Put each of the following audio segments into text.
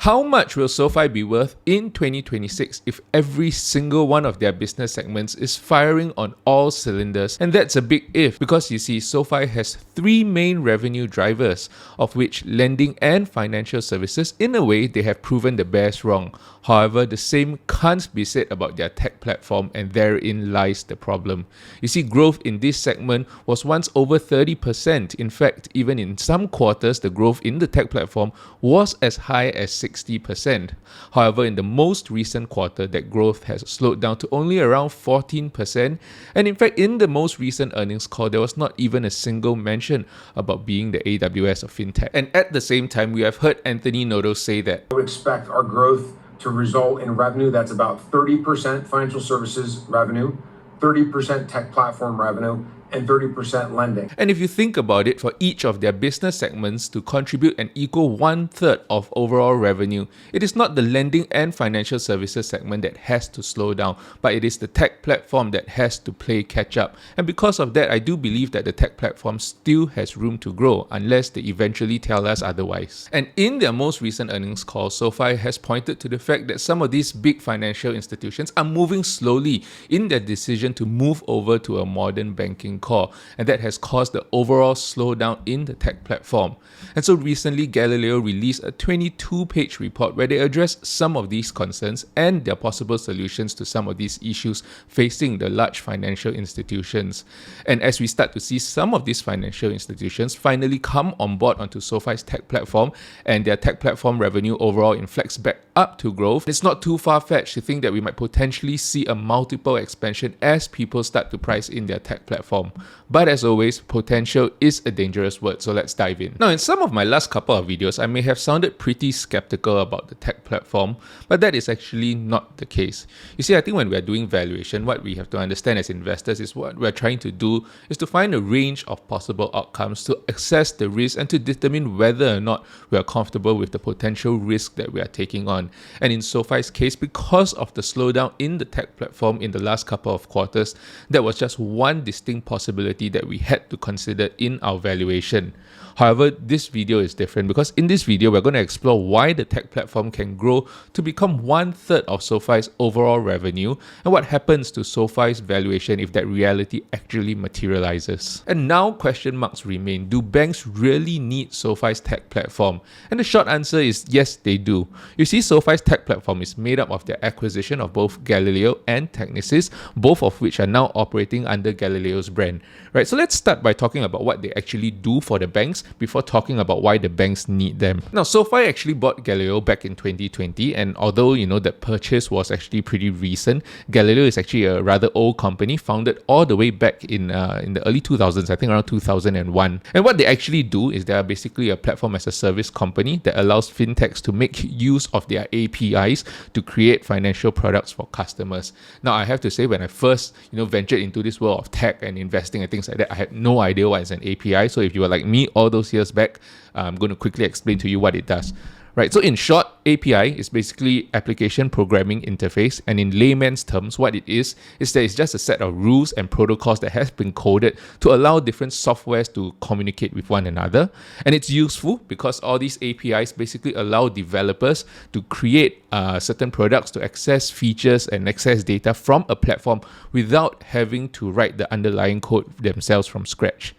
How much will SOFI be worth in 2026 if every single one of their business segments is firing on all cylinders? And that's a big if, because you see, SOFI has three main revenue drivers, of which lending and financial services, in a way, they have proven the bears wrong. However, the same can't be said about their tech platform, and therein lies the problem. You see, growth in this segment was once over 30%. In fact, even in some quarters, the growth in the tech platform was as high as 60%. However, in the most recent quarter, that growth has slowed down to only around 14%. And in fact, in the most recent earnings call, there was not even a single mention about being the AWS of Fintech. And at the same time, we have heard Anthony Noto say that I would expect our growth to result in revenue that's about 30% financial services revenue, 30% tech platform revenue, and 30% lending. And if you think about it, for each of their business segments to contribute an equal 1/3 of overall revenue, it is not the lending and financial services segment that has to slow down, but it is the tech platform that has to play catch up. And because of that, I do believe that the tech platform still has room to grow, unless they eventually tell us otherwise. And in their most recent earnings call, SOFI has pointed to the fact that some of these big financial institutions are moving slowly in their decision to move over to a modern banking core, and that has caused the overall slowdown in the tech platform. And so recently, Galileo released a 22-page report where they address some of these concerns and their possible solutions to some of these issues facing the large financial institutions. And as we start to see some of these financial institutions finally come on board onto SOFI's tech platform, and their tech platform revenue overall inflects back up to growth, it's not too far-fetched to think that we might potentially see a multiple expansion as people start to price in their tech platform. But as always, potential is a dangerous word, so let's dive in. Now, in some of my last couple of videos, I may have sounded pretty skeptical about the tech platform, but that is actually not the case. You see, I think when we are doing valuation, what we have to understand as investors is what we're trying to do is to find a range of possible outcomes to assess the risk and to determine whether or not we are comfortable with the potential risk that we are taking on. And in SOFI's case, because of the slowdown in the tech platform in the last couple of quarters, that was just one distinct possibility that we had to consider in our valuation. However, this video is different because in this video, we're going to explore why the tech platform can grow to become 1/3 of SOFI's overall revenue and what happens to SOFI's valuation if that reality actually materializes. And now question marks remain. Do banks really need SOFI's tech platform? And the short answer is yes, they do. You see, SOFI's tech platform is made up of the acquisition of both Galileo and Technysis, both of which are now operating under Galileo's brand. Right, so let's start by talking about what they actually do for the banks before talking about why the banks need them. Now, SOFI actually bought Galileo back in 2020, and although that purchase was actually pretty recent, Galileo is actually a rather old company founded all the way back in the early 2000s, I think around 2001. And what they actually do is they are basically a platform as a service company that allows fintechs to make use of their APIs to create financial products for customers. Now, I have to say, when I first ventured into this world of tech and investing and things like that, I had no idea what is an API. So if you were like me all those years back, I'm going to quickly explain to you what it does. Right, so in short, API is basically application programming interface, and in layman's terms, what it is that it's just a set of rules and protocols that has been coded to allow different softwares to communicate with one another. And it's useful because all these APIs basically allow developers to create certain products to access features and access data from a platform without having to write the underlying code themselves from scratch.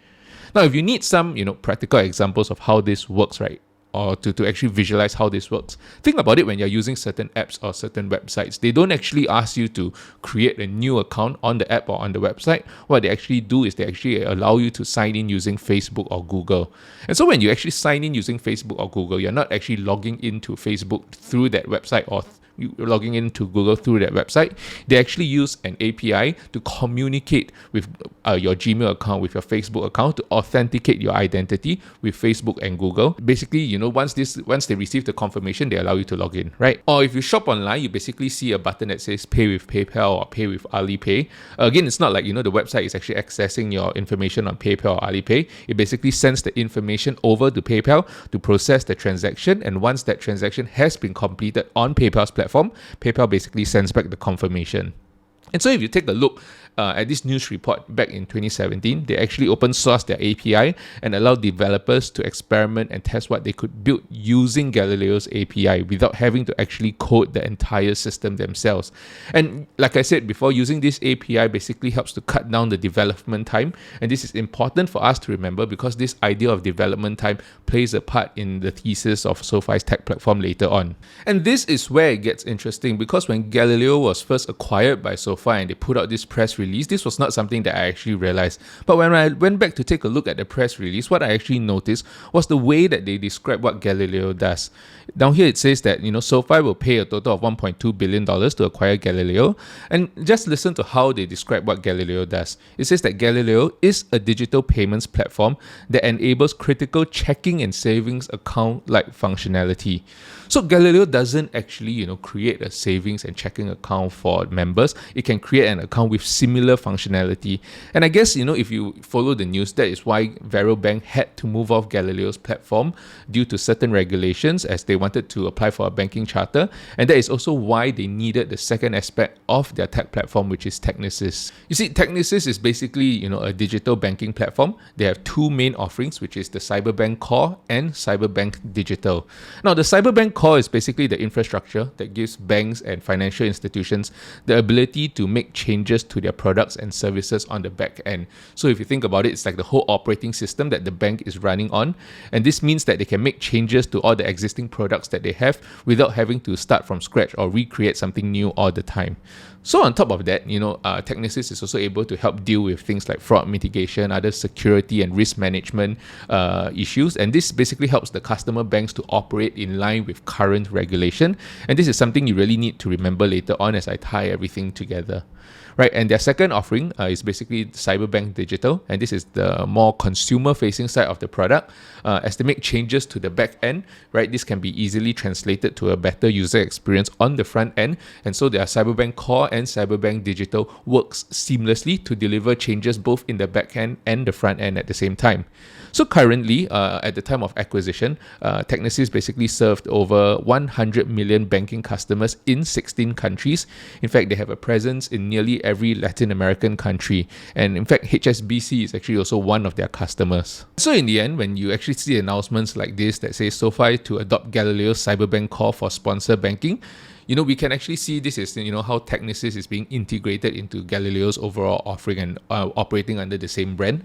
Now, if you need some practical examples of how this works, right, or to actually visualize how this works, think about it when you're using certain apps or certain websites. They don't actually ask you to create a new account on the app or on the website. What they actually do is they actually allow you to sign in using Facebook or Google. And so when you actually sign in using Facebook or Google, you're not actually logging into Facebook through that website or you're logging into Google through that website. They actually use an API to communicate with your Gmail account, with your Facebook account, to authenticate your identity with Facebook and Google. Basically, once they receive the confirmation, they allow you to log in, right? Or if you shop online, you basically see a button that says pay with PayPal or pay with Alipay. Again, it's not like, the website is actually accessing your information on PayPal or Alipay. It basically sends the information over to PayPal to process the transaction. And once that transaction has been completed on PayPal's platform, PayPal basically sends back the confirmation. And so if you take a look at this news report back in 2017, they actually open sourced their API and allowed developers to experiment and test what they could build using Galileo's API without having to actually code the entire system themselves. And like I said before, using this API basically helps to cut down the development time. And this is important for us to remember because this idea of development time plays a part in the thesis of SOFI's tech platform later on. And this is where it gets interesting because when Galileo was first acquired by SOFI and they put out this press release, this was not something that I actually realized. But when I went back to take a look at the press release, what I actually noticed was the way that they describe what Galileo does. Down here it says that, SOFI will pay a total of $1.2 billion to acquire Galileo. And just listen to how they describe what Galileo does. It says that Galileo is a digital payments platform that enables critical checking and savings account-like functionality. So Galileo doesn't actually, create a savings and checking account for members. It can create an account with similar functionality. And I guess, if you follow the news, that is why Varo Bank had to move off Galileo's platform due to certain regulations as they wanted to apply for a banking charter. And that is also why they needed the second aspect of their tech platform, which is Technysis. You see, Technysis is basically, a digital banking platform. They have two main offerings, which is the Cyberbank Core and Cyberbank Digital. Now, the Cyberbank Core is basically the infrastructure that gives banks and financial institutions the ability to make changes to their products and services on the back end. So if you think about it, it's like the whole operating system that the bank is running on. And this means that they can make changes to all the existing products that they have without having to start from scratch or recreate something new all the time. So on top of that, Technysis is also able to help deal with things like fraud mitigation, other security and risk management issues. And this basically helps the customer banks to operate in line with current regulation. And this is something you really need to remember later on as I tie everything together. Right, and their second offering is basically Cyberbank Digital, and this is the more consumer-facing side of the product. As they make changes to the back end, right, this can be easily translated to a better user experience on the front end, and so their Cyberbank Core and Cyberbank Digital works seamlessly to deliver changes both in the back end and the front end at the same time. So currently, at the time of acquisition, Technysis basically served over 100 million banking customers in 16 countries. In fact, they have a presence in nearly every Latin American country. And in fact, HSBC is actually also one of their customers. So in the end, when you actually see announcements like this that say SOFI to adopt Galileo's Cyberbank Core for sponsor banking, we can actually see this is, how Technysis is being integrated into Galileo's overall offering and operating under the same brand.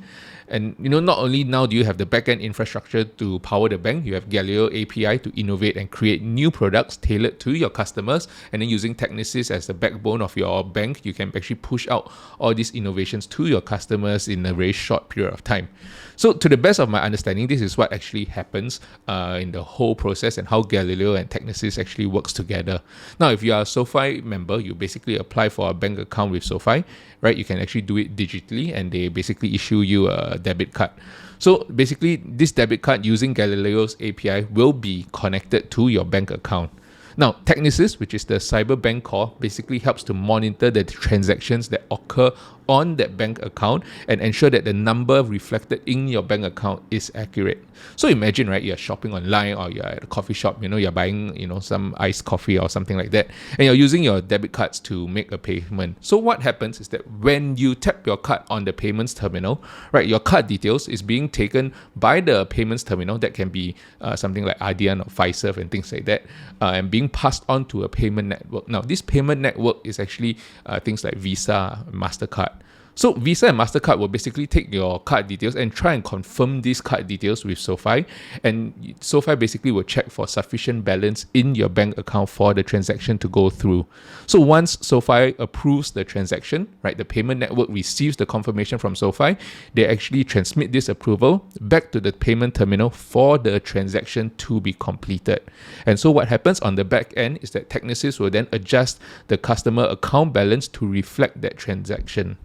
And, not only now do you have the backend infrastructure to power the bank, you have Galileo API to innovate and create new products tailored to your customers. And then using Technysis as the backbone of your bank, you can actually push out all these innovations to your customers in a very short period of time. So to the best of my understanding, this is what actually happens in the whole process and how Galileo and Technysis actually works together. Now, if you are a SOFI member, you basically apply for a bank account with SOFI, right? You can actually do it digitally and they basically issue you a debit card. So basically, this debit card using Galileo's API will be connected to your bank account. Now, Technysis, which is the Cyberbank Core, basically helps to monitor the transactions that occur on that bank account and ensure that the number reflected in your bank account is accurate. So imagine, right, you're shopping online or you're at a coffee shop, you're buying, some iced coffee or something like that, and you're using your debit cards to make a payment. So what happens is that when you tap your card on the payments terminal, right, your card details is being taken by the payments terminal that can be something like Adyen or Fiserv and things like that, and being passed on to a payment network. Now, this payment network is actually things like Visa, MasterCard. So Visa and MasterCard will basically take your card details and try and confirm these card details with SOFI. And SOFI basically will check for sufficient balance in your bank account for the transaction to go through. So once SOFI approves the transaction, right, the payment network receives the confirmation from SOFI. They actually transmit this approval back to the payment terminal for the transaction to be completed. And so what happens on the back end is that Technysis will then adjust the customer account balance to reflect that transaction.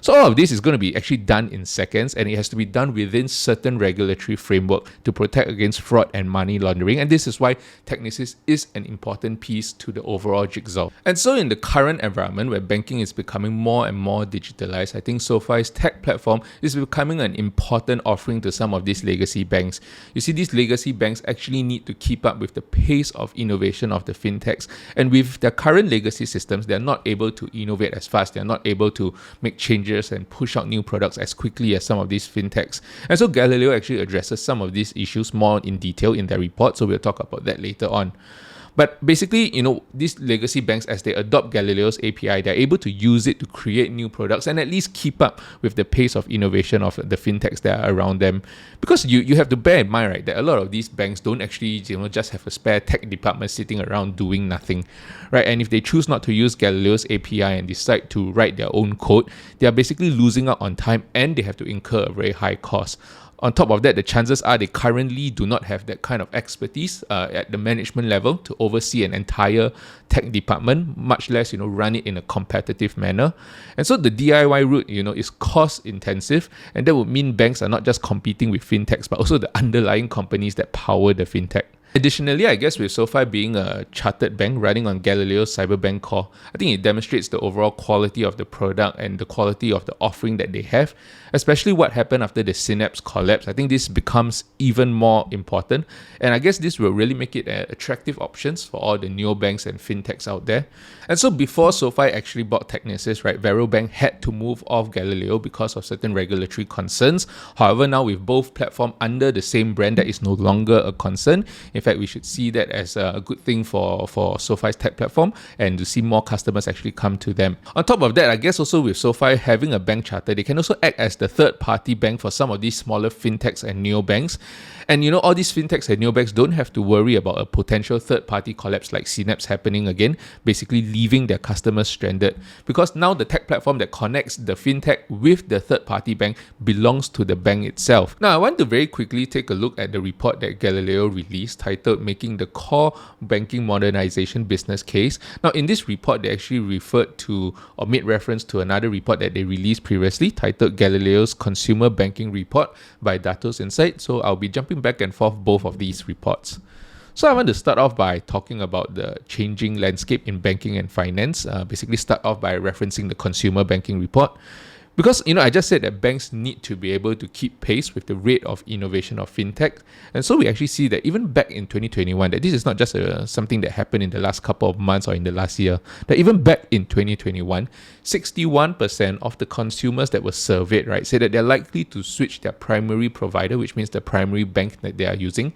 So all of this is going to be actually done in seconds, and it has to be done within certain regulatory framework to protect against fraud and money laundering. And this is why Technysis is an important piece to the overall jigsaw. And so in the current environment where banking is becoming more and more digitalized, I think SOFI's tech platform is becoming an important offering to some of these legacy banks. You see, these legacy banks actually need to keep up with the pace of innovation of the fintechs, and with their current legacy systems, they're not able to innovate as fast, they're not able to make changes and push out new products as quickly as some of these fintechs. And so Galileo actually addresses some of these issues more in detail in their report, so we'll talk about that later on. But basically, these legacy banks, as they adopt Galileo's API, they're able to use it to create new products and at least keep up with the pace of innovation of the fintechs that are around them. Because you have to bear in mind, right, that a lot of these banks don't actually, just have a spare tech department sitting around doing nothing, right? And if they choose not to use Galileo's API and decide to write their own code, they are basically losing out on time and they have to incur a very high cost. On top of that, the chances are they currently do not have that kind of expertise at the management level to oversee an entire tech department, much less, run it in a competitive manner. And so the DIY route, is cost intensive, and that would mean banks are not just competing with fintechs, but also the underlying companies that power the fintech. Additionally, I guess with SOFI being a chartered bank running on Galileo's Cyberbank core, I think it demonstrates the overall quality of the product and the quality of the offering that they have, especially what happened after the Synapse collapse. I think this becomes even more important, and I guess this will really make it attractive options for all the neobanks and fintechs out there. And so before SOFI actually bought Technysis, right, Vero Bank had to move off Galileo because of certain regulatory concerns. However, now with both platforms under the same brand, that is no longer a concern. In fact, we should see that as a good thing for SOFI's tech platform and to see more customers actually come to them. On top of that, I guess also with SOFI having a bank charter, they can also act as the third-party bank for some of these smaller fintechs and neobanks. And all these fintechs and neobanks don't have to worry about a potential third-party collapse like Synapse happening again, basically leaving their customers stranded. Because now the tech platform that connects the fintech with the third-party bank belongs to the bank itself. Now, I want to very quickly take a look at the report that Galileo released titled Making the Core Banking Modernization Business Case. Now, in this report, they actually referred to or made reference to another report that they released previously titled Galileo's Consumer Banking Report by Datos Insight. So I'll be jumping back and forth both of these reports. So I want to start off by talking about the changing landscape in banking and finance. Basically start off by referencing the Consumer Banking Report. Because, I just said that banks need to be able to keep pace with the rate of innovation of fintech. And so we actually see that even back in 2021, that this is not just something that happened in the last couple of months or in the last year, that even back in 2021, 61% of the consumers that were surveyed, right, said that they're likely to switch their primary provider, which means the primary bank that they are using,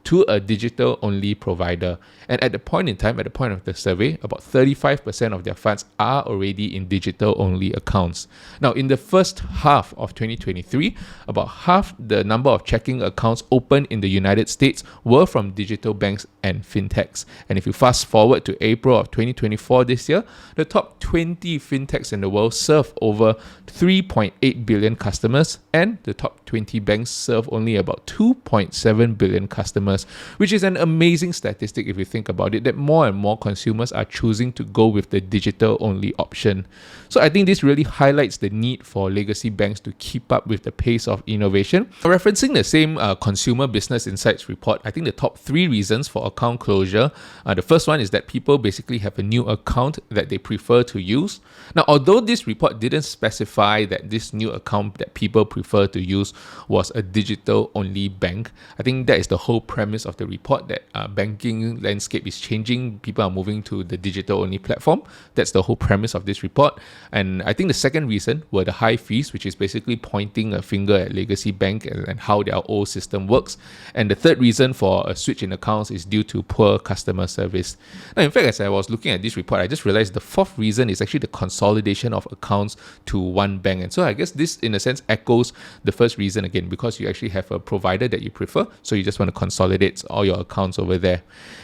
to a digital-only provider. And at the point in time, at the point of the survey, about 35% of their funds are already in digital-only accounts. Now, in the first half of 2023, about half the number of checking accounts opened in the United States were from digital banks and fintechs. And if you fast forward to April of 2024 this year, the top 20 fintechs in the world serve over 3.8 billion customers, and the top 20 banks serve only about 2.7 billion customers, which is an amazing statistic if you think about it, that more and more consumers are choosing to go with the digital-only option. So I think this really highlights the need for legacy banks to keep up with the pace of innovation. Referencing the same Consumer Business Insights report, I think the top 3 reasons for account closure, the first one is that people basically have a new account that they prefer to use. Now, although this report didn't specify that this new account that people prefer to use was a digital-only bank, I think that is the whole premise of the report, that banking landscape is changing. People are moving to the digital-only platform. That's the whole premise of this report. And I think the second reason were the high fees, which is basically pointing a finger at legacy bank and how their old system works. And the third reason for a switch in accounts is due to poor customer service. Now, in fact, as I was looking at this report, I just realized the fourth reason is actually the consolidation of accounts to one bank. And so I guess this, in a sense, echoes the first reason again, because you actually have a provider that you prefer, so you just want to consolidate all your accounts over there.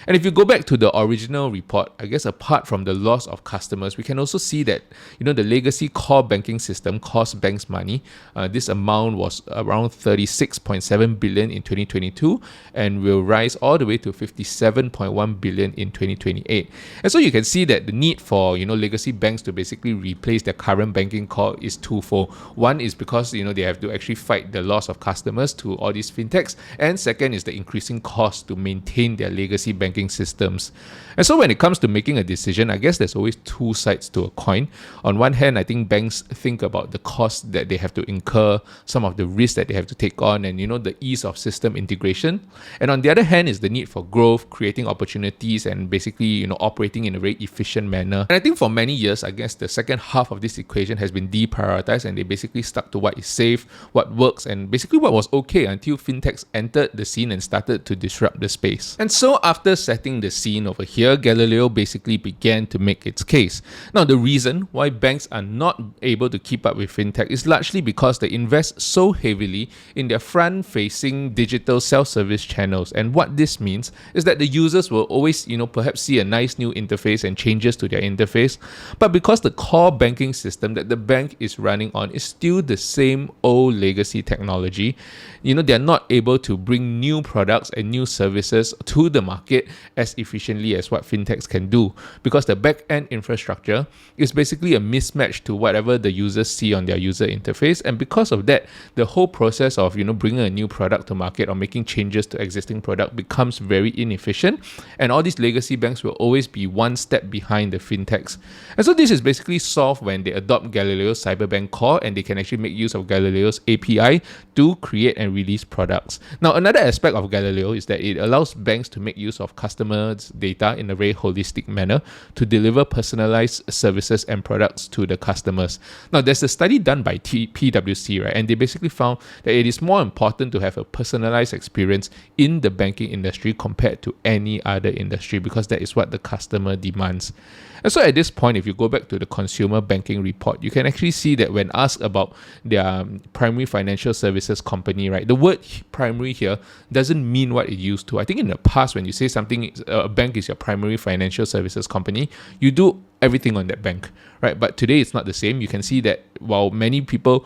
And if you go back to the original report, I guess apart from the loss of customers, we can also see that, the legacy core banking system cost banks money. This amount was around 36.7 billion in 2022 and will rise all the way to 57 $57.1 billion in 2028. And so you can see that the need for legacy banks to basically replace their current banking core is twofold. One is because they have to actually fight the loss of customers to all these fintechs, and second is the increasing cost to maintain their legacy banking systems. And so when it comes to making a decision, I guess there's always two sides to a coin. On one hand, I think banks think about the cost that they have to incur, some of the risks that they have to take on, and the ease of system integration. And on the other hand is the need for growth, creating opportunities, and basically operating in a very efficient manner. And I think for many years, I guess the second half of this equation has been deprioritized, and they basically stuck to what is safe, what works, and basically what was okay until fintechs entered the scene and started to disrupt the space. And so after setting the scene over here, Galileo basically began to make its case. Now, the reason why banks are not able to keep up with fintech is largely because they invest so heavily in their front-facing digital self-service channels. And what this means is that the users will always, perhaps see a nice new interface and changes to their interface. But because the core banking system that the bank is running on is still the same old legacy technology, they're not able to bring new products and new services to the market as efficiently as what fintechs can do, because the back-end infrastructure is basically a mismatch to whatever the users see on their user interface. And because of that, the whole process of bringing a new product to market or making changes to existing product becomes very inefficient, and all these legacy banks will always be one step behind the fintechs. And so this is basically solved when they adopt Galileo's cyberbank core, and they can actually make use of Galileo's API to create and release products. Now, another aspect of Galileo is that it allows banks to make use of customers' data in a very holistic manner to deliver personalized services and products to the customers. Now, there's a study done by PwC, right? And they basically found that it is more important to have a personalized experience in the banking industry compared to any other industry, because that is what the customer demands. And so at this point, if you go back to the consumer banking report, you can actually see that when asked about their primary financial services company, right, the word primary here doesn't mean what it used to. I think in the past, when you say something, a bank is your primary financial services company, you do everything on that bank, right? But today it's not the same. You can see that while many people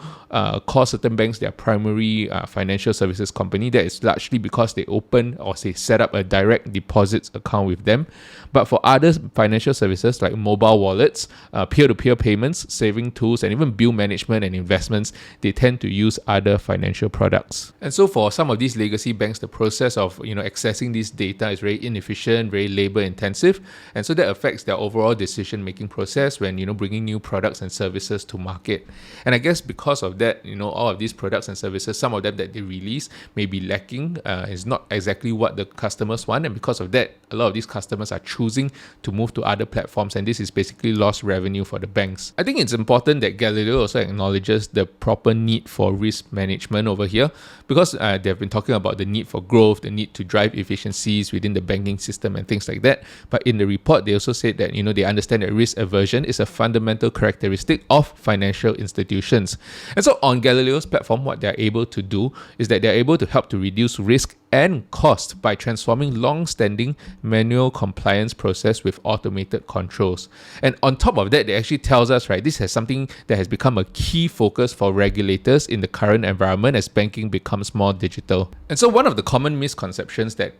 call certain banks their primary financial services company, that is largely because they open or say set up a direct deposits account with them. But for other financial services like mobile wallets, peer-to-peer payments, saving tools, and even bill management and investments, they tend to use other financial products. And so for some of these legacy banks, the process of accessing this data is very inefficient, very labor intensive, and so that affects their overall decision-making process when bringing new products and services to market. And I guess because of that, all of these products and services, some of them that they release may be lacking, is not exactly what the customers want, and because of that, a lot of these customers are choosing to move to other platforms, and this is basically lost revenue for the banks. I think it's important that Galileo also acknowledges the proper need for risk management over here, because they've been talking about the need for growth, the need to drive efficiencies within the banking system and things like that. But in the report, they also said that they understand that risk aversion is a fundamental characteristic of financial institutions. And so on Galileo's platform, what they're able to do is that they're able to help to reduce risk and cost by transforming long-standing manual compliance process with automated controls. And on top of that, they actually tells us, right, this is something that has become a key focus for regulators in the current environment as banking becomes more digital. And so one of the common misconceptions that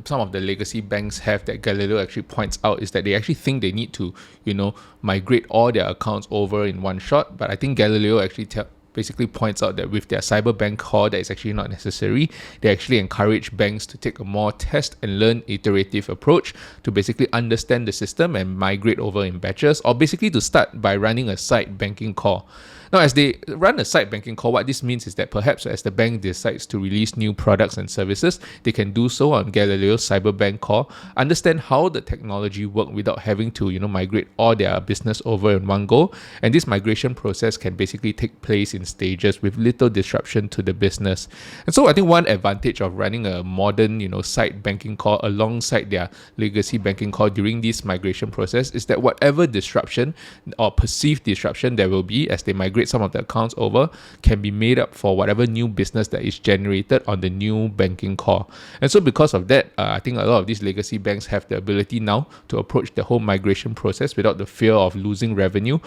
some of the legacy banks have that Galileo actually points out is that they actually think they need to, migrate all their accounts over in one shot. But I think Galileo actually basically points out that with their cyberbank core, that is actually not necessary. They actually encourage banks to take a more test and learn iterative approach to basically understand the system and migrate over in batches, or basically to start by running a side banking core. Now, as they run a side banking core, what this means is that perhaps as the bank decides to release new products and services, they can do so on Galileo's cyberbank core, understand how the technology works without having to, migrate all their business over in one go. And this migration process can basically take place in stages with little disruption to the business. And so I think one advantage of running a modern, side banking core alongside their legacy banking core during this migration process is that whatever disruption or perceived disruption there will be as they migrate some of the accounts over can be made up for whatever new business that is generated on the new banking core. And so because of that, I think a lot of these legacy banks have the ability now to approach the whole migration process without the fear of losing revenue,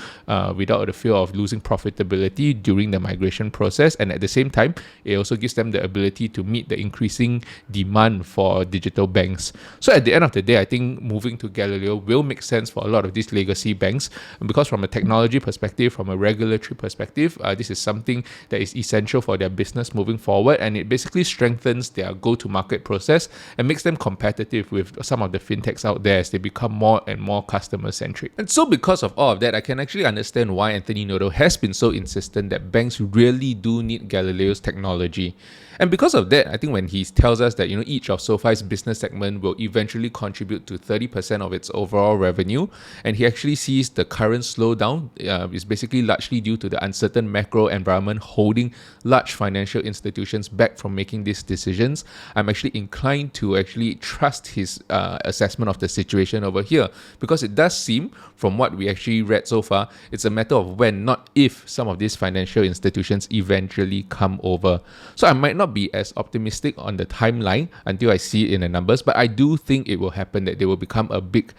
without the fear of losing profitability during during the migration process, and at the same time, it also gives them the ability to meet the increasing demand for digital banks. So at the end of the day, I think moving to Galileo will make sense for a lot of these legacy banks, because from a technology perspective, from a regulatory perspective, this is something that is essential for their business moving forward, and it basically strengthens their go-to-market process and makes them competitive with some of the fintechs out there as they become more and more customer-centric. And so because of all of that, I can actually understand why Anthony Noto has been so insistent that banks really do need Galileo's technology. And because of that, I think when he tells us that each of SOFI's business segment will eventually contribute to 30% of its overall revenue, and he actually sees the current slowdown is basically largely due to the uncertain macro environment holding large financial institutions back from making these decisions, I'm actually inclined to actually trust his assessment of the situation over here, because it does seem, from what we actually read so far, it's a matter of when, not if, some of these financial institutions eventually come over. So I might not be as optimistic on the timeline until I see it in the numbers, but I do think it will happen, that they will become a big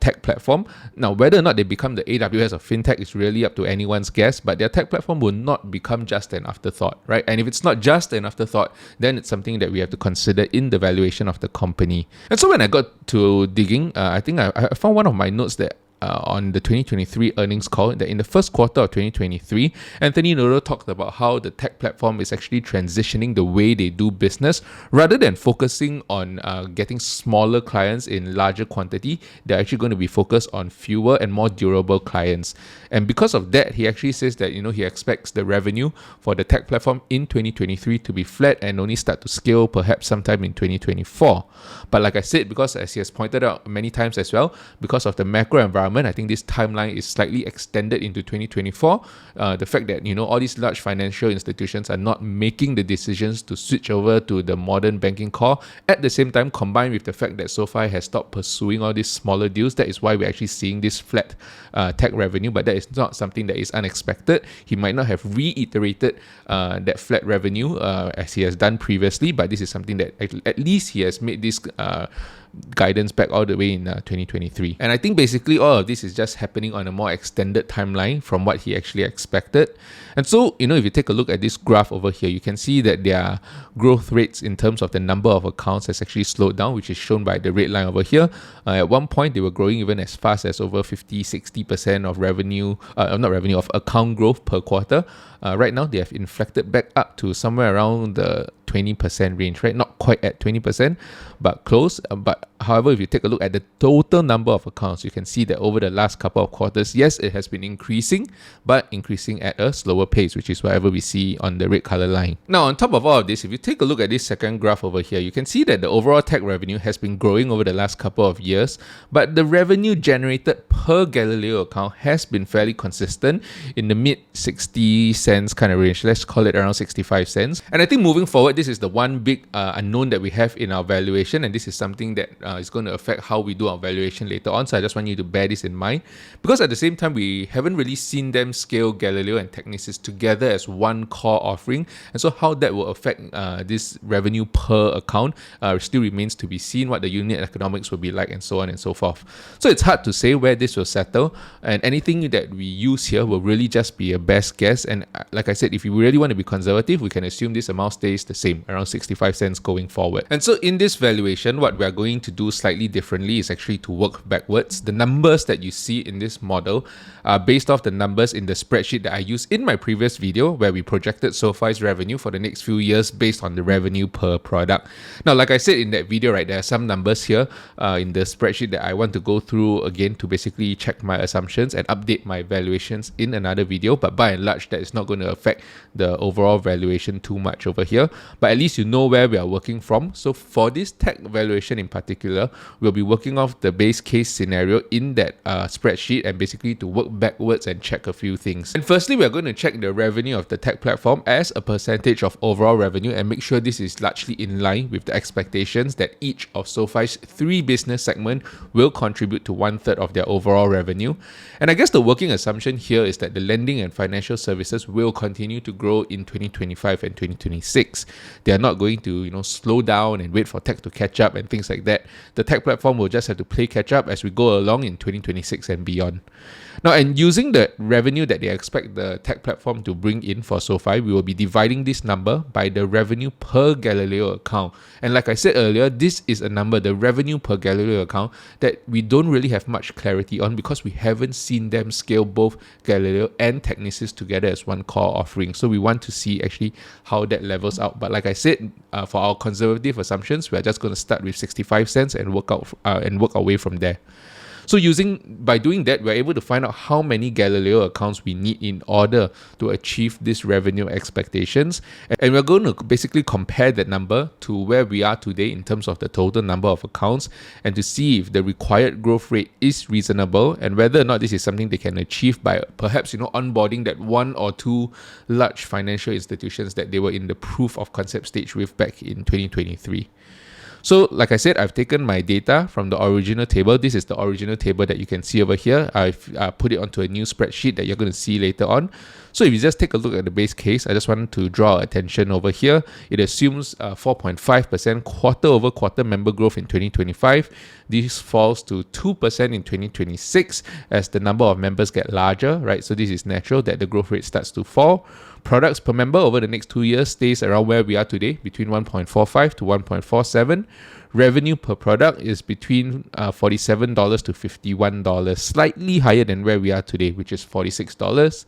tech platform. Now, whether or not they become the AWS of Fintech is really up to anyone's guess, but their tech platform will not become just an afterthought, right? And if it's not just an afterthought, then it's something that we have to consider in the valuation of the company. And so when I got to digging, I think I found one of my notes that on the 2023 earnings call, that in the first quarter of 2023, Anthony Noto talked about how the tech platform is actually transitioning the way they do business. Rather than focusing on getting smaller clients in larger quantity, they're actually going to be focused on fewer and more durable clients. And because of that, he actually says that he expects the revenue for the tech platform in 2023 to be flat and only start to scale perhaps sometime in 2024. But like I said, because as he has pointed out many times as well, because of the macro environment, I think this timeline is slightly extended into 2024. The fact that all these large financial institutions are not making the decisions to switch over to the modern banking core, at the same time, combined with the fact that SOFI has stopped pursuing all these smaller deals, that is why we're actually seeing this flat tech revenue. But that is not something that is unexpected. He might not have reiterated that flat revenue as he has done previously, but this is something that at least he has made this guidance back all the way in 2023. And I think basically all of this is just happening on a more extended timeline from what he actually expected. And so, if you take a look at this graph over here, you can see that their growth rates in terms of the number of accounts has actually slowed down, which is shown by the red line over here. At one point, they were growing even as fast as over 50-60% of revenue, of account growth per quarter. Right now, they have inflected back up to somewhere around the 20% range, right? Not quite at 20%, but close. But however, if you take a look at the total number of accounts, you can see that over the last couple of quarters, yes, it has been increasing, but increasing at a slower pace, which is whatever we see on the red color line. Now, on top of all of this, if you take a look at this second graph over here, you can see that the overall tech revenue has been growing over the last couple of years, but the revenue generated per Galileo account has been fairly consistent in the mid 60 cents kind of range. Let's call it around 65 cents. And I think moving forward, this is the one big unknown that we have in our valuation, and this is something that is going to affect how we do our valuation later on. So I just want you to bear this in mind, because at the same time, we haven't really seen them scale Galileo and Technysis together as one core offering, and so how that will affect this revenue per account still remains to be seen, what the unit economics will be like, and so on and so forth. So it's hard to say where this will settle, and anything that we use here will really just be a best guess. And like I said, if you really want to be conservative, we can assume this amount stays the same, around 65 cents going forward. And so in this valuation, what we are going to do slightly differently is actually to work backwards. The numbers that you see in this model are based off the numbers in the spreadsheet that I used in my previous video, where we projected SOFI's revenue for the next few years based on the revenue per product. Now, like I said in that video, right, there are some numbers here in the spreadsheet that I want to go through again to basically check my assumptions and update my valuations in another video. But by and large, that is not going to affect the overall valuation too much over here. But at least you know where we are working from. So for this tech valuation in particular, we'll be working off the base case scenario in that spreadsheet, and basically to work backwards and check a few things. And firstly, we are going to check the revenue of the tech platform as a percentage of overall revenue and make sure this is largely in line with the expectations that each of SOFI's 3 business segments will contribute to 1/3 of their overall revenue. And I guess the working assumption here is that the lending and financial services will continue to grow in 2025 and 2026. They are not going to slow down and wait for tech to catch up and things like that. The tech platform will just have to play catch up as we go along in 2026 and beyond. Now, and using the revenue that they expect the tech platform to bring in for SOFI, we will be dividing this number by the revenue per Galileo account. And like I said earlier, this is a number, the revenue per Galileo account, that we don't really have much clarity on because we haven't seen them scale both Galileo and Technysis together as one core offering. So we want to see actually how that levels out. But like I said, for our conservative assumptions, we are just going to start with 65 cents and work our way from there. So by doing that, we're able to find out how many Galileo accounts we need in order to achieve these revenue expectations. And we're going to basically compare that number to where we are today in terms of the total number of accounts and to see if the required growth rate is reasonable and whether or not this is something they can achieve by perhaps, onboarding that one or two large financial institutions that they were in the proof of concept stage with back in 2023. So like I said, I've taken my data from the original table. This is the original table that you can see over here. I've put it onto a new spreadsheet that you're going to see later on. So if you just take a look at the base case, I just want to draw attention over here. It assumes 4.5% quarter-over-quarter member growth in 2025. This falls to 2% in 2026 as the number of members get larger, right? So this is natural that the growth rate starts to fall. Products per member over the next 2 years stays around where we are today, between 1.45 to 1.47. Revenue per product is between $47 to $51, slightly higher than where we are today, which is $46.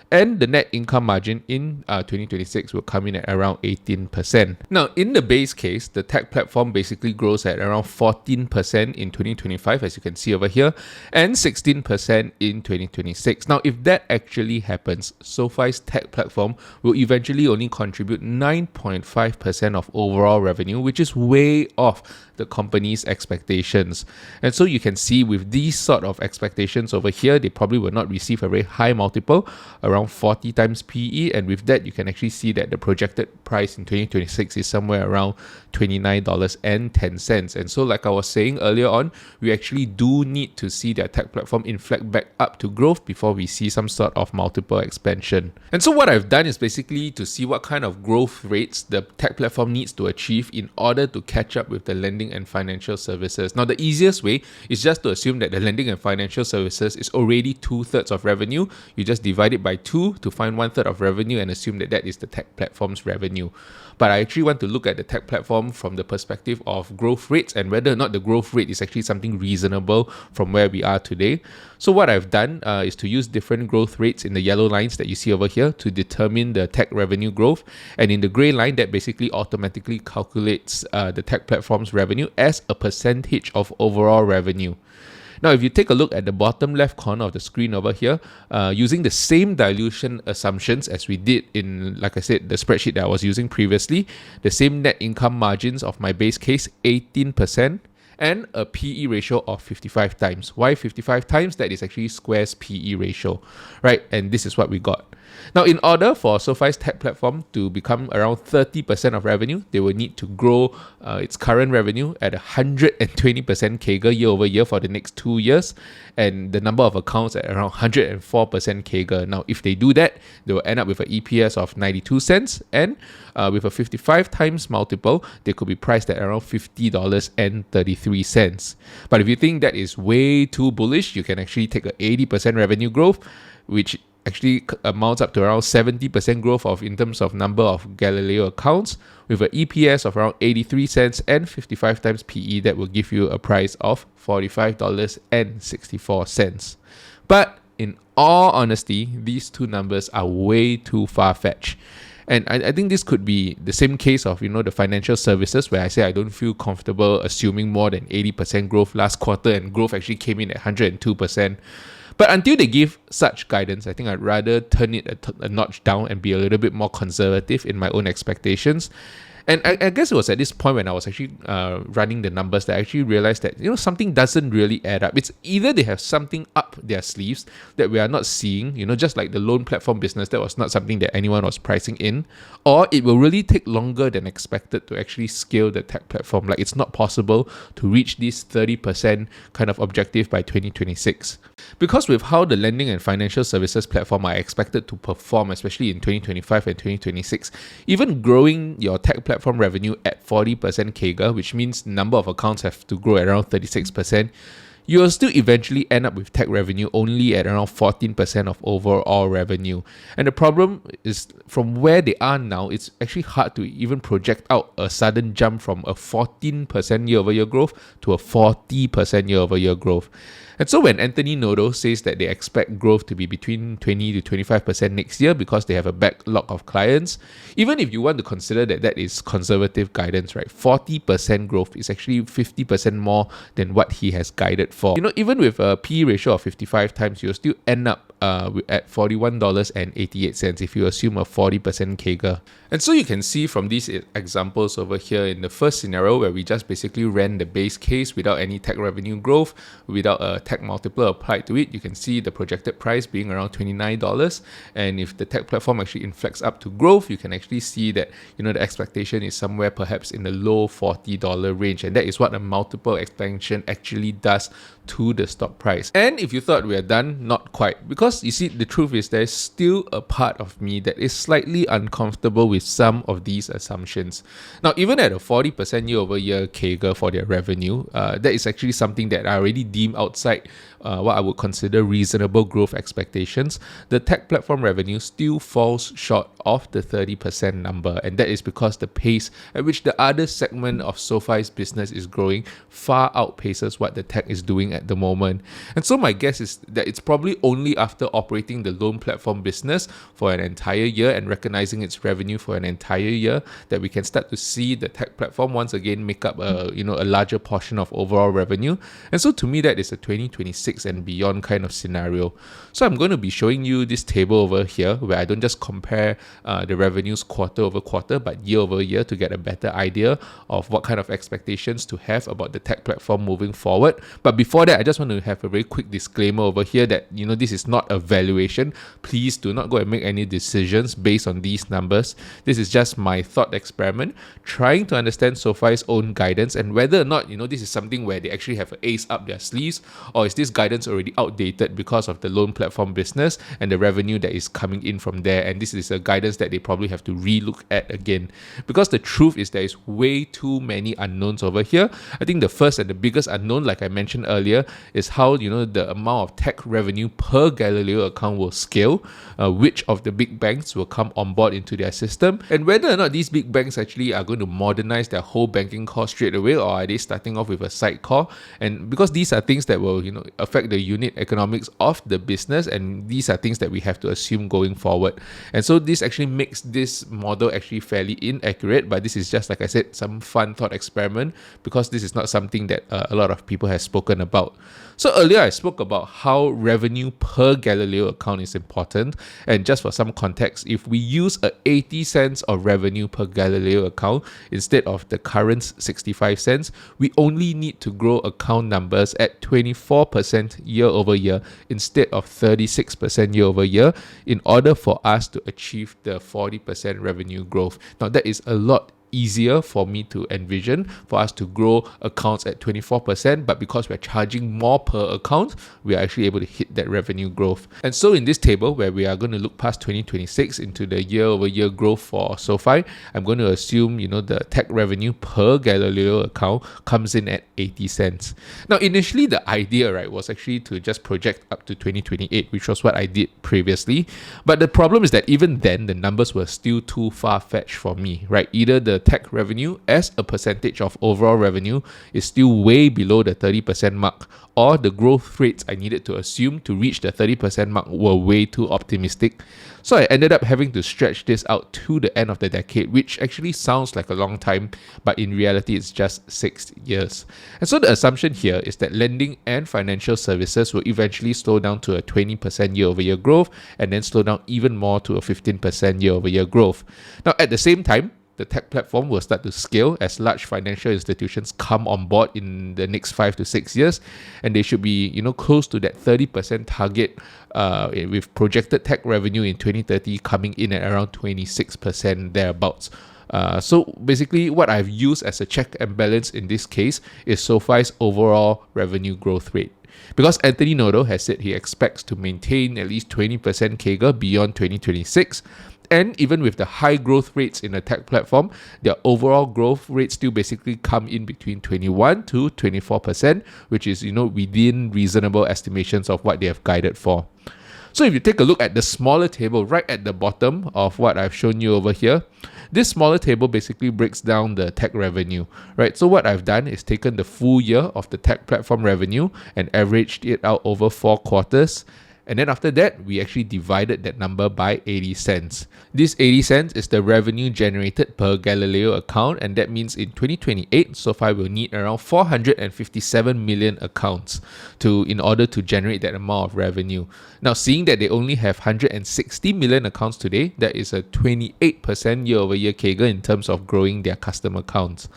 And the net income margin in 2026 will come in at around 18%. Now, in the base case, the tech platform basically grows at around 14% in 2025, as you can see over here, and 16% in 2026. Now, if that actually happens, SOFI's tech platform will eventually only contribute 9.5% of overall revenue, which is way off the company's expectations. And so you can see with these sort of expectations over here, they probably will not receive a very high multiple, around 40 times PE, and with that you can actually see that the projected price in 2026 is somewhere around $29.10. And so like I was saying earlier on, we actually do need to see their tech platform inflect back up to growth before we see some sort of multiple expansion. And so what I've done is basically to see what kind of growth rates the tech platform needs to achieve in order to catch up with the lending and financial services. Now, the easiest way is just to assume that the lending and financial services is already 2/3 of revenue. You just divide it by 2 to find 1/3 of revenue and assume that that is the tech platform's revenue. But I actually want to look at the tech platform from the perspective of growth rates and whether or not the growth rate is actually something reasonable from where we are today. So what I've done is to use different growth rates in the yellow lines that you see over here to determine the tech revenue growth. And in the gray line, that basically automatically calculates the tech platform's revenue as a percentage of overall revenue. Now, if you take a look at the bottom left corner of the screen over here, using the same dilution assumptions as we did in, like I said, the spreadsheet that I was using previously, the same net income margins of my base case, 18%, and a PE ratio of 55 times. Why 55 times? That is actually Square's PE ratio, right? And this is what we got. Now, in order for SOFI's tech platform to become around 30% of revenue, they will need to grow its current revenue at 120% CAGR year over year for the next 2 years, and the number of accounts at around 104% CAGR. Now, if they do that, they will end up with an EPS of 92 cents, and with a 55 times multiple, they could be priced at around $50.33. But if you think that is way too bullish, you can actually take an 80% revenue growth, which actually amounts up to around 70% growth in terms of number of Galileo accounts, with an EPS of around 83 cents and 55 times PE. That will give you a price of $45.64. But in all honesty, these two numbers are way too far-fetched. And I think this could be the same case of, the financial services, where I say I don't feel comfortable assuming more than 80% growth last quarter, and growth actually came in at 102%. But until they give such guidance, I think I'd rather turn it a notch down and be a little bit more conservative in my own expectations. And I guess it was at this point when I was actually running the numbers that I actually realized that, something doesn't really add up. It's either they have something up their sleeves that we are not seeing, just like the loan platform business, that was not something that anyone was pricing in, or it will really take longer than expected to actually scale the tech platform. Like, it's not possible to reach this 30% kind of objective by 2026. Because with how the lending and financial services platform are expected to perform, especially in 2025 and 2026, even growing your tech platform revenue at 40% CAGR, which means number of accounts have to grow at around 36%, you will still eventually end up with tech revenue only at around 14% of overall revenue. And the problem is, from where they are now, it's actually hard to even project out a sudden jump from a 14% year-over-year growth to a 40% year-over-year growth. And so when Anthony Noto says that they expect growth to be between 20 to 25% next year because they have a backlog of clients, even if you want to consider that that is conservative guidance, right? 40% growth is actually 50% more than what he has guided for. Even with a P ratio of 55 times, you'll still end up at $41.88 if you assume a 40% CAGR. And so you can see from these examples over here, in the first scenario where we just basically ran the base case without any tech revenue growth, without a tech multiple applied to it, you can see the projected price being around $29. And if the tech platform actually inflects up to growth, you can actually see that the expectation is somewhere perhaps in the low $40 range, and that is what a multiple expansion actually does to the stock price. And if you thought we are done, not quite, because you see, the truth is there's still a part of me that is slightly uncomfortable with some of these assumptions. Now, even at a 40% year-over-year CAGR for their revenue, that is actually something that I already deem outside what I would consider reasonable growth expectations. The tech platform revenue still falls short of the 30% number, and that is because the pace at which the other segment of SOFI's business is growing far outpaces what the tech is doing at the moment. And so my guess is that it's probably only after operating the loan platform business for an entire year and recognizing its revenue for an entire year that we can start to see the tech platform once again make up a larger portion of overall revenue. And so to me, that is a 2026 and beyond kind of scenario. So I'm going to be showing you this table over here where I don't just compare the revenues quarter over quarter but year over year to get a better idea of what kind of expectations to have about the tech platform moving forward. But before that, I just want to have a very quick disclaimer over here that this is not a valuation. Please do not go and make any decisions based on these numbers. This is just my thought experiment, trying to understand SOFI's own guidance and whether or not this is something where they actually have an ace up their sleeves, or is this guidance already outdated because of the loan platform business and the revenue that is coming in from there, and this is a guidance that they probably have to relook at again. Because the truth is there is way too many unknowns over here. I think the first and the biggest unknown, like I mentioned earlier, is how the amount of tech revenue per Galileo account will scale, which of the big banks will come on board into their system, and whether or not these big banks actually are going to modernize their whole banking core straight away, or are they starting off with a side core. And because these are things that will affect the unit economics of the business, and these are things that we have to assume going forward. And so this actually makes this model actually fairly inaccurate, but this is just, like I said, some fun thought experiment because this is not something that a lot of people have spoken about. So earlier I spoke about how revenue per Galileo account is important, and just for some context, if we use a 80 cents of revenue per Galileo account instead of the current 65 cents, we only need to grow account numbers at 24% year over year instead of 36% year over year in order for us to achieve the 40% revenue growth. Now that is a lot easier for me to envision for us to grow accounts at 24%, but because we're charging more per account, we are actually able to hit that revenue growth. And so in this table where we are going to look past 2026 into the year over year growth for SOFI, I'm going to assume the tech revenue per Galileo account comes in at 80 cents. Now initially the idea was actually to just project up to 2028, which was what I did previously, but the problem is that even then the numbers were still too far-fetched for me, right? Either the tech revenue as a percentage of overall revenue is still way below the 30% mark, or the growth rates I needed to assume to reach the 30% mark were way too optimistic. So I ended up having to stretch this out to the end of the decade, which actually sounds like a long time, but in reality it's just 6 years. And so the assumption here is that lending and financial services will eventually slow down to a 20% year-over-year growth, and then slow down even more to a 15% year-over-year growth. Now at the same time, the tech platform will start to scale as large financial institutions come on board in the next 5 to 6 years, and they should be close to that 30% target, with projected tech revenue in 2030 coming in at around 26% thereabouts. So basically what I've used as a check and balance in this case is SOFI's overall revenue growth rate. Because Anthony Noto has said he expects to maintain at least 20% CAGR beyond 2026, and even with the high growth rates in the tech platform, their overall growth rates still basically come in between 21 to 24%, which is, within reasonable estimations of what they have guided for. So if you take a look at the smaller table right at the bottom of what I've shown you over here, this smaller table basically breaks down the tech revenue, right? So what I've done is taken the full year of the tech platform revenue and averaged it out over 4 quarters. And then after that, we actually divided that number by 80 cents. This 80 cents is the revenue generated per Galileo account, and that means in 2028, SOFI will need around 457 million accounts in order to generate that amount of revenue. Now, seeing that they only have 160 million accounts today, that is a 28% year-over-year CAGR in terms of growing their customer counts.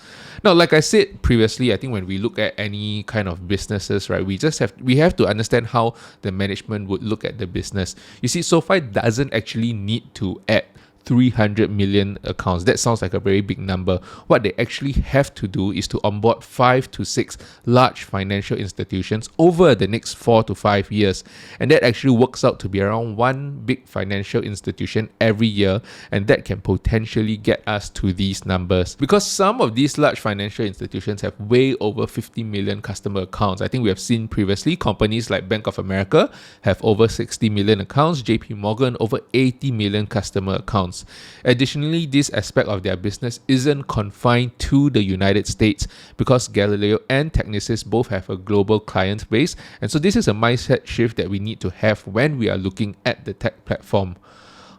Now, like I said previously, I think when we look at any kind of businesses, right, we have to understand how the management would look at the business. You see, SOFI doesn't actually need to add 300 million accounts. That sounds like a very big number. What they actually have to do is to onboard 5 to 6 large financial institutions over the next 4 to 5 years. And that actually works out to be around one big financial institution every year. And that can potentially get us to these numbers. Because some of these large financial institutions have way over 50 million customer accounts. I think we have seen previously companies like Bank of America have over 60 million accounts, JP Morgan over 80 million customer accounts. Additionally, this aspect of their business isn't confined to the United States because Galileo and Technysis both have a global client base, and so this is a mindset shift that we need to have when we are looking at the tech platform.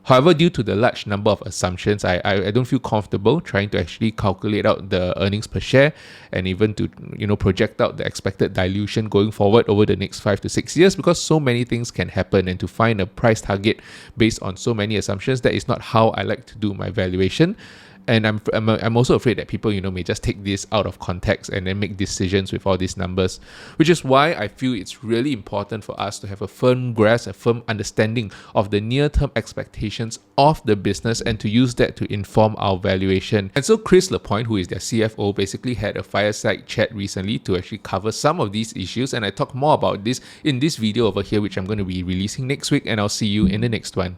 However, due to the large number of assumptions, I don't feel comfortable trying to actually calculate out the earnings per share and even to project out the expected dilution going forward over the next 5 to 6 years, because so many things can happen, and to find a price target based on so many assumptions, that is not how I like to do my valuation. And I'm also afraid that people may just take this out of context and then make decisions with all these numbers, which is why I feel it's really important for us to have a firm grasp, a firm understanding of the near-term expectations of the business and to use that to inform our valuation. And so Chris Lapointe, who is their CFO, basically had a fireside chat recently to actually cover some of these issues, and I talk more about this in this video over here, which I'm going to be releasing next week, and I'll see you in the next one.